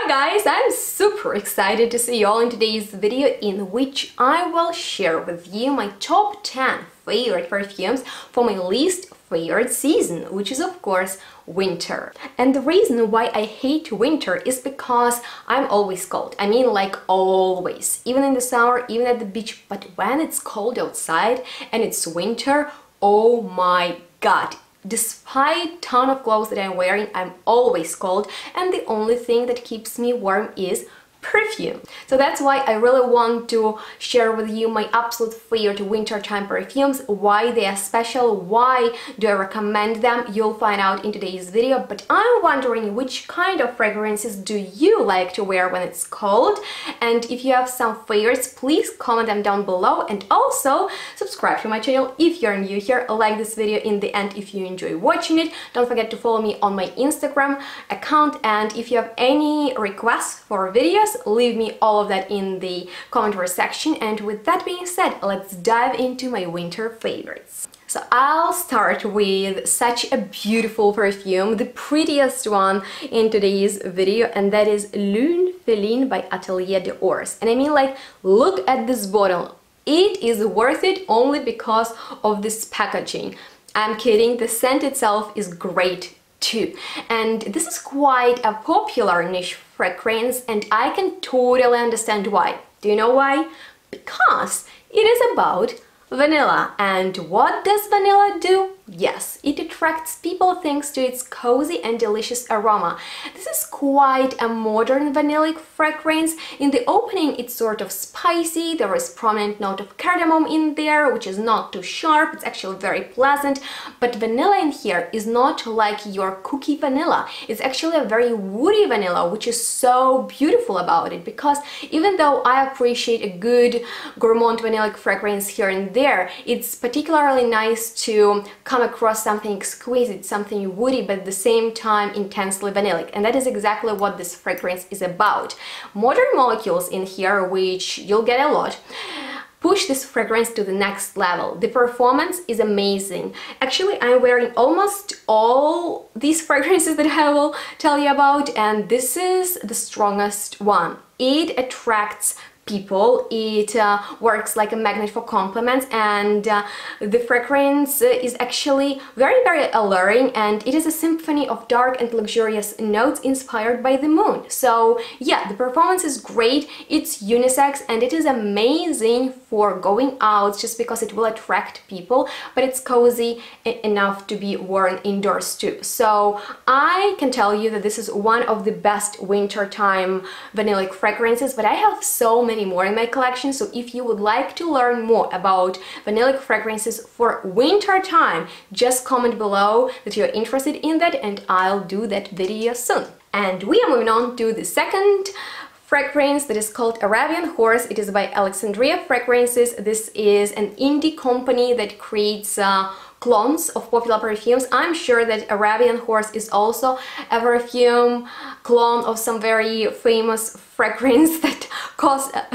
Hi guys, I'm super excited to see you all in today's video in which I will share with you my top 10 favorite perfumes for my least favorite season, which is of course winter. And the reason why I hate winter is because I'm always cold. I mean, like always, even in the summer, even at the beach. But when it's cold outside and it's winter, oh my god, despite ton of clothes that I'm wearing, I'm always cold, and the only thing that keeps me warm is perfume. So that's why I really want to share with you my absolute favorite wintertime perfumes, why they are special, why do I recommend them, you'll find out in today's video. But I'm wondering which kind of fragrances do you like to wear when it's cold, and if you have some favorites, please comment them down below, and also subscribe to my channel if you're new here, like this video in the end if you enjoy watching it. Don't forget to follow me on my Instagram account, and if you have any requests for videos, leave me all of that in the commentary section. And with that being said, let's dive into my winter favorites. So I'll start with such a beautiful perfume, the prettiest one in today's video, and that is LUNE FELINE by Atelier d'Ors. And I mean, like, look at this bottle. It is worth it only because of this packaging. I'm kidding, the scent itself is great too. And this is quite a popular niche fragrance, and I can totally understand why. Do you know why? Because it is about vanilla. And what does vanilla do? Yes, it attracts people thanks to its cozy and delicious aroma. This is quite a modern vanillic fragrance. In the opening it's sort of spicy, there is prominent note of cardamom in there, which is not too sharp, it's actually very pleasant. But vanilla in here is not like your cookie vanilla, it's actually a very woody vanilla, which is so beautiful about it, because even though I appreciate a good gourmand vanillic fragrance here and there, it's particularly nice to come across something exquisite, something woody, but at the same time intensely vanillic, and that is exactly what this fragrance is about. Modern molecules in here, which you'll get a lot, push this fragrance to the next level. The performance is amazing. Actually, I'm wearing almost all these fragrances that I will tell you about, and this is the strongest one. It attracts people, it works like a magnet for compliments, and the fragrance is actually very alluring, and it is a symphony of dark and luxurious notes inspired by the moon. So yeah, the performance is great, it's unisex, and it is amazing for going out just because it will attract people, but it's cozy enough to be worn indoors too. So I can tell you that this is one of the best wintertime vanillic fragrances, but I have so many more in my collection. So if you would like to learn more about vanillic fragrances for winter time, just comment below that you're interested in that, and I'll do that video soon. And we are moving on to the second fragrance, that is called Arabian Horse. It is by Alexandria Fragrances. This is an indie company that creates clones of popular perfumes. I'm sure that Arabian Horse is also a perfume clone of some very famous fragrance that costs a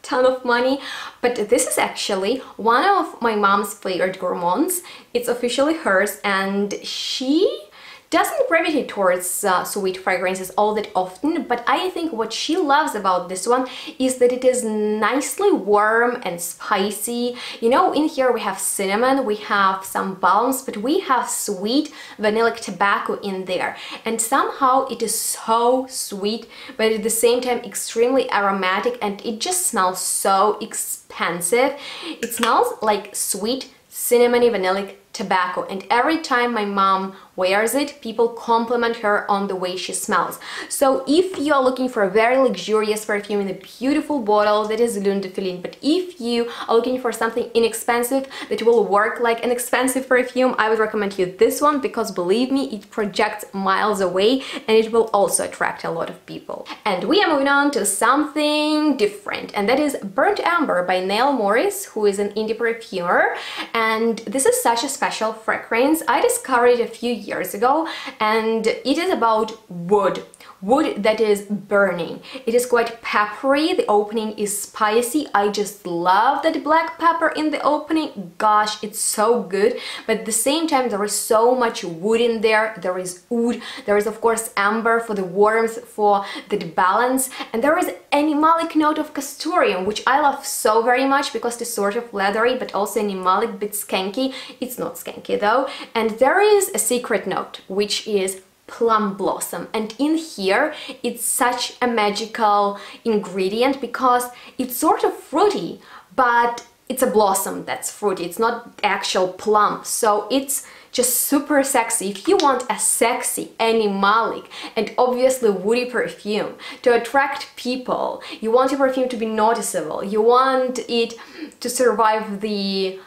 ton of money, but this is actually one of my mom's favorite gourmands. It's officially hers, and she doesn't gravitate towards sweet fragrances all that often, but I think what she loves about this one is that it is nicely warm and spicy. You know, in here we have cinnamon, we have some balms, but we have sweet vanillic tobacco in there, and somehow it is so sweet, but at the same time extremely aromatic, and it just smells so expensive. It smells like sweet cinnamony vanillic tobacco, and every time my mom wears it, people compliment her on the way she smells. So if you're looking for a very luxurious perfume in a beautiful bottle, that is LUNE de FELINE. But if you are looking for something inexpensive that will work like an expensive perfume, I would recommend you this one, because believe me, it projects miles away and it will also attract a lot of people. And we are moving on to something different, and that is Burnt Amber by Neil Morris, who is an indie perfumer. And this is such a special fragrance. I discovered it a few years ago, and it is about wood. wood that is burning. It is quite peppery, the opening is spicy. I just love that black pepper in the opening. Gosh, it's so good. But at the same time, there is so much wood in there. There is oud, there is of course amber for the warmth, for the balance, and there is animalic note of castoreum, which I love so very much because it's sort of leathery but also animalic, bit skanky. It's not skanky though. And there is a secret note, which is plum blossom, and in here it's such a magical ingredient because it's sort of fruity, but it's a blossom that's fruity, it's not actual plum, so it's just super sexy. If you want a sexy, animalic and obviously woody perfume to attract people, you want your perfume to be noticeable, you want it to survive the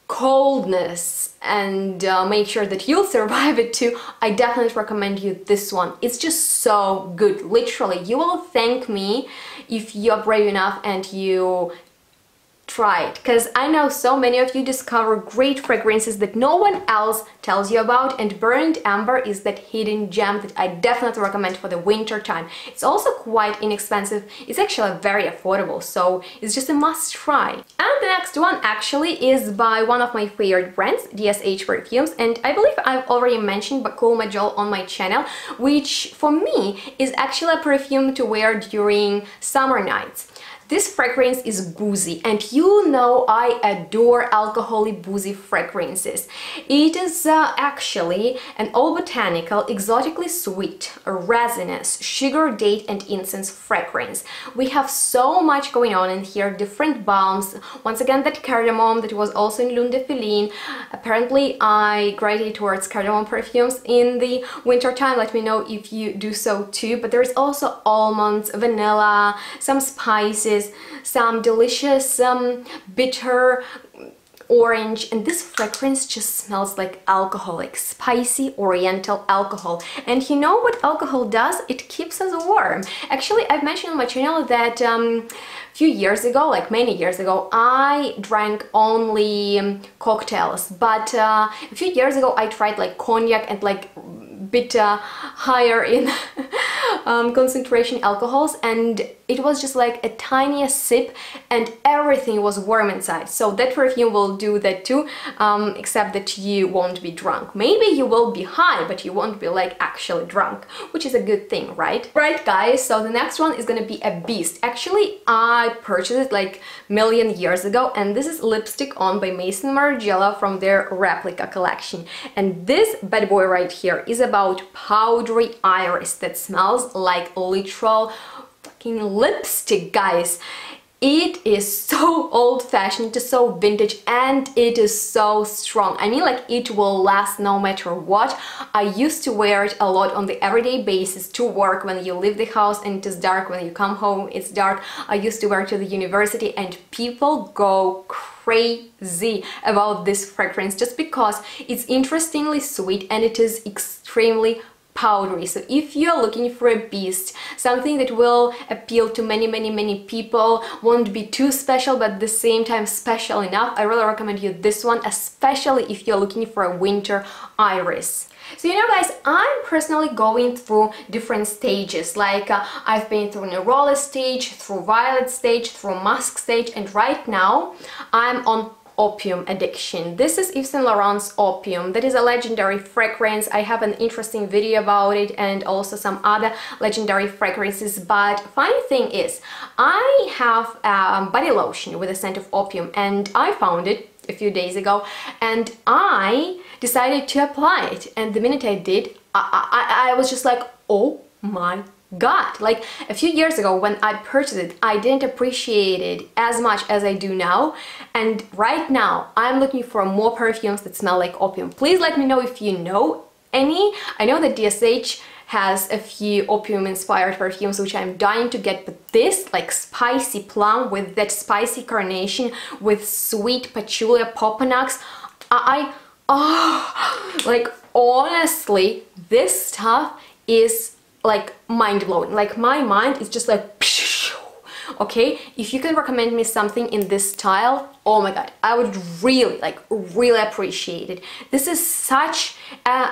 coldness and make sure that you'll survive it too, I definitely recommend you this one. It's just so good. Literally, you will thank me if you're brave enough and you try it, because I know so many of you discover great fragrances that no one else tells you about, and burnt amber is that hidden gem that I definitely recommend for the winter time. It's also quite inexpensive, it's actually very affordable, so it's just a must try. And the next one actually is by one of my favorite brands, DSH Perfumes, and I believe I've already mentioned BAKUL MEDJOOL on my channel, which for me is actually a perfume to wear during summer nights. This fragrance is boozy, and you know I adore alcoholic boozy fragrances. It is actually an all botanical, exotically sweet, resinous, sugar, date and incense fragrance. We have so much going on in here, different balms. Once again, that cardamom that was also in LUNE de FELINE. Apparently I gravitate towards cardamom perfumes in the winter time. Let me know if you do so too. But there's also almonds, vanilla, some spices, some delicious bitter orange, and this fragrance just smells like alcoholic, spicy oriental alcohol. And you know what alcohol does? It keeps us warm. Actually, I've mentioned on my channel that a few years ago, like many years ago, I drank only cocktails, but a few years ago I tried like cognac and like bit higher in concentration alcohols, and it was just like a tiny sip and everything was warm inside. So that perfume will do that too, except that you won't be drunk. Maybe you will be high, but you won't be like actually drunk, which is a good thing, right? Right guys, so the next one is gonna be a beast. Actually, I purchased it like million years ago, and this is Lipstick On by MAISON Margiela from their replica collection. And this bad boy right here is about powdery iris that smells like literal fucking lipstick, guys. It is so old-fashioned, it is so vintage, and it is so strong. I mean, like, it will last no matter what. I used to wear it a lot on the everyday basis to work when you leave the house and it is dark, when you come home it's dark. I used to wear it to the university, and people go crazy about this fragrance just because it's interestingly sweet and it is extremely powdery. So if you're looking for a beast, something that will appeal to many people, won't be too special but at the same time special enough, I really recommend you this one, especially if you're looking for a winter iris. So you know guys, I'm personally going through different stages, like I've been through Neroli stage, through Violet stage, through Musk stage, and right now I'm on Opium addiction. This is Yves Saint Laurent's Opium. That is a legendary fragrance. I have an interesting video about it and also some other legendary fragrances. But funny thing is, I have a body lotion with a scent of opium, and I found it a few days ago and I decided to apply it. And the minute I did, I was just like, oh my God. Like a few years ago when I purchased it, I didn't appreciate it as much as I do now, and right now I'm looking for more perfumes that smell like opium. Please let me know if you know any. I know that DSH has a few opium inspired perfumes which I'm dying to get, but this, like spicy plum with that spicy carnation with sweet patchouli popanax, like honestly, this stuff is like mind-blowing. Like my mind is just like, okay, if you can recommend me something in this style, oh my God, I would really, like, really appreciate it. This is such a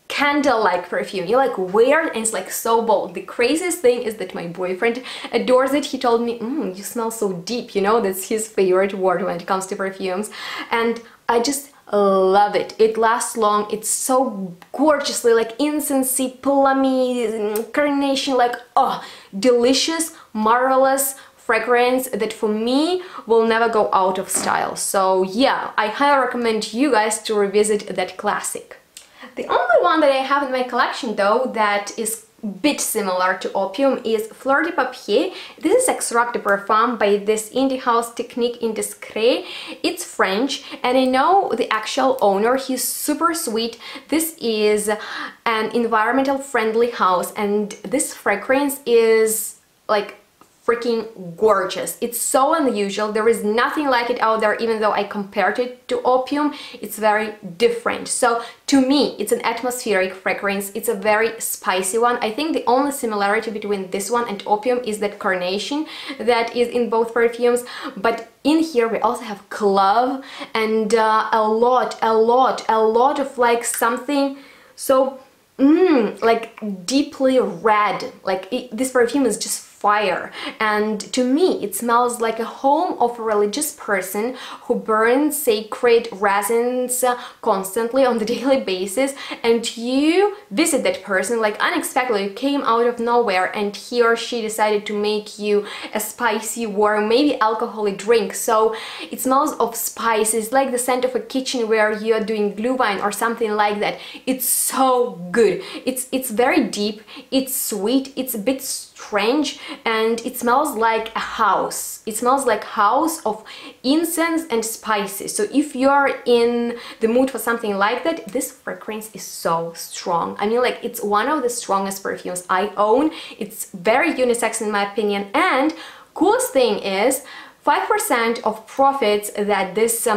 candle-like perfume. You like wear it and it's like so bold. The craziest thing is that my boyfriend adores it. He told me, you smell so deep, you know, that's his favorite word when it comes to perfumes. And I just love it. It lasts long. It's so gorgeously like incensey, plummy, carnation, like, oh, delicious, marvelous fragrance that for me will never go out of style. So yeah, I highly recommend you guys to revisit that classic. The only one that I have in my collection though that is a bit similar to Opium is Fleur de Papier. This is Extract de Parfum by this indie house Technique Indiscrete. It's French and I know the actual owner. He's super sweet. This is an environmental friendly house and this fragrance is like freaking gorgeous. It's so unusual. There is nothing like it out there, even though I compared it to Opium. It's very different. So to me, it's an atmospheric fragrance. It's a very spicy one. I think the only similarity between this one and Opium is that carnation that is in both perfumes. But in here we also have clove and a lot of like something so like deeply red. Like this perfume is just fire, and to me it smells like a home of a religious person who burns sacred resins constantly on the daily basis, and you visit that person like unexpectedly. You came out of nowhere and he or she decided to make you a spicy, warm, maybe alcoholic drink. So it smells of spices, like the scent of a kitchen where you're doing glühwein or something like that. It's so good. It's very deep, it's sweet, it's a bit strange, and it smells like a house. It smells like house of incense and spices. So if you're in the mood for something like that, this fragrance is so strong. I mean, like, it's one of the strongest perfumes I own. It's very unisex in my opinion, and coolest thing is 5% of profits that this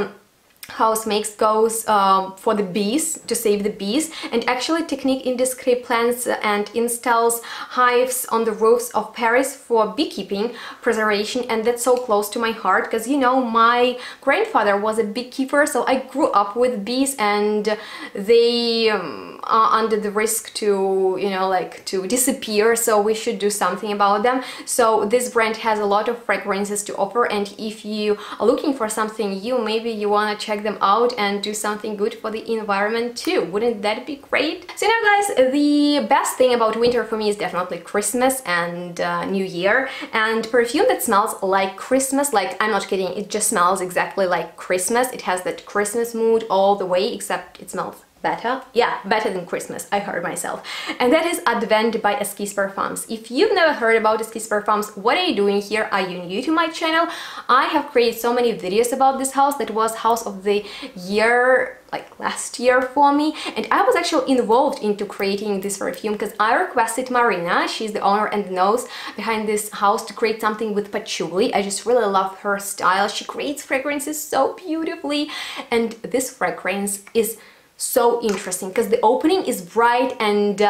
house makes goes for the bees, to save the bees. And actually Technique Indiscrete plants and installs hives on the roofs of Paris for beekeeping preservation, and that's so close to my heart because, you know, my grandfather was a beekeeper, so I grew up with bees, and they are under the risk to, you know, like to disappear, so we should do something about them. So this brand has a lot of fragrances to offer, and if you are looking for something new, maybe you want to check them out and do something good for the environment too. Wouldn't that be great? So now guys, the best thing about winter for me is definitely Christmas and New Year, and perfume that smells like Christmas. Like, I'm not kidding, it just smells exactly like Christmas. It has that Christmas mood all the way, except it smells better. Yeah, better than Christmas, I heard myself. And that is Advent by Esquisse Parfums. If you've never heard about Esquisse Parfums, what are you doing here? Are you new to my channel? I have created so many videos about this house. That was house of the year, like last year for me, and I was actually involved into creating this perfume because I requested Marina, she's the owner and the nose behind this house, to create something with patchouli. I just really love her style. She creates fragrances so beautifully, and this fragrance is so interesting because the opening is bright and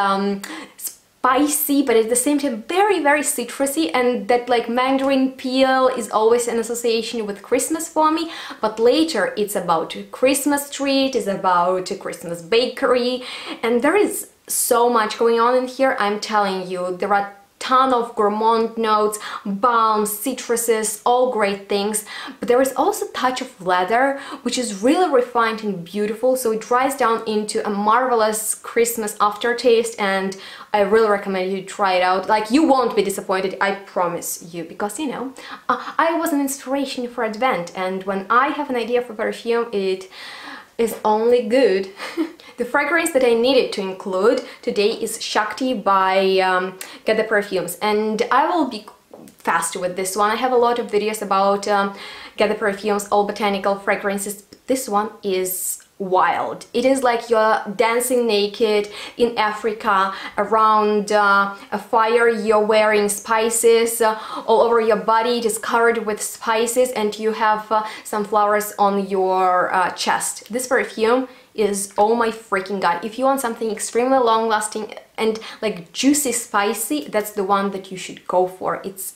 spicy, but at the same time very citrusy, and that like mandarin peel is always an association with Christmas for me. But later it's about a Christmas tree, it is about a Christmas bakery, and there is so much going on in here. I'm telling you, there are ton of gourmand notes, balms, citruses, all great things, but there is also a touch of leather, which is really refined and beautiful, so it dries down into a marvelous Christmas aftertaste, and I really recommend you try it out. Like, you won't be disappointed, I promise you, because, you know, I was an inspiration for Advent, and when I have an idea for perfume, it is only good. The fragrance that I needed to include today is Shakti by Get the Perfumes, and I will be fast with this one. I have a lot of videos about Get the Perfumes, all botanical fragrances. This one is wild. It is like you're dancing naked in Africa around a fire. You're wearing spices all over your body. It is covered with spices, and you have some flowers on your chest. This perfume is, oh my freaking god, if you want something extremely long lasting, and like juicy spicy, that's the one that you should go for. It's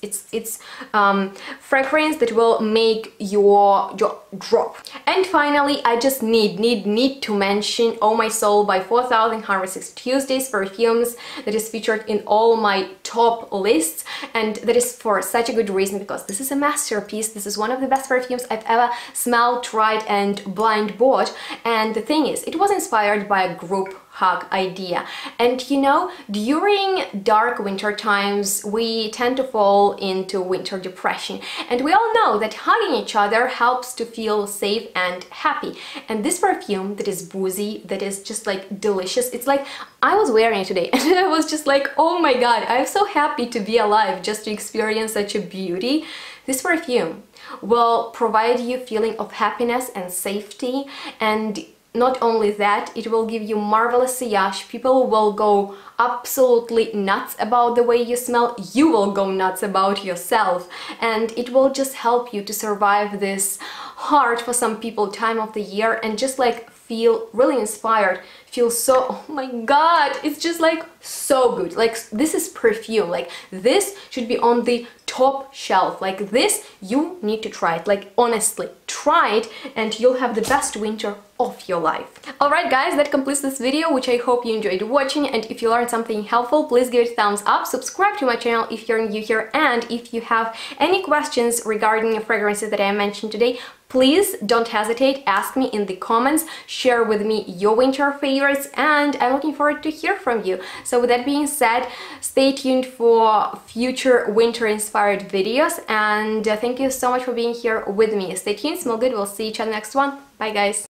fragrance that will make your jaw drop. And finally, I just need to mention Oh My Soul by 4160 Tuesdays Perfumes, that is featured in all my top lists, and that is for such a good reason, because this is a masterpiece. This is one of the best perfumes I've ever smelled, tried and blind bought. And the thing is, it was inspired by a group hug idea. And you know, during dark winter times we tend to fall into winter depression, and we all know that hugging each other helps to feel safe and happy. And this perfume that is boozy, that is just like delicious, it's like I was wearing it today and I was just like, oh my god, I'm so happy to be alive just to experience such a beauty. This perfume will provide you a feeling of happiness and safety, and not only that, it will give you marvelous sillage. People will go absolutely nuts about the way you smell. You will go nuts about yourself, and it will just help you to survive this hard, for some people, time of the year, and just like feel really inspired, feel so, oh my god, it's just like so good. Like, this is perfume, like this should be on the top shelf. Like this, you need to try it. Like honestly, try it and you'll have the best winter of your life. Alright guys, that completes this video, which I hope you enjoyed watching, and if you learned something helpful, please give it a thumbs up, subscribe to my channel if you're new here, and if you have any questions regarding the fragrances that I mentioned today, please don't hesitate, ask me in the comments, share with me your winter favorites, and I'm looking forward to hear from you. So with that being said, stay tuned for future winter inspired videos, and thank you so much for being here with me. Stay tuned, smell good, we'll see each other next one. Bye guys!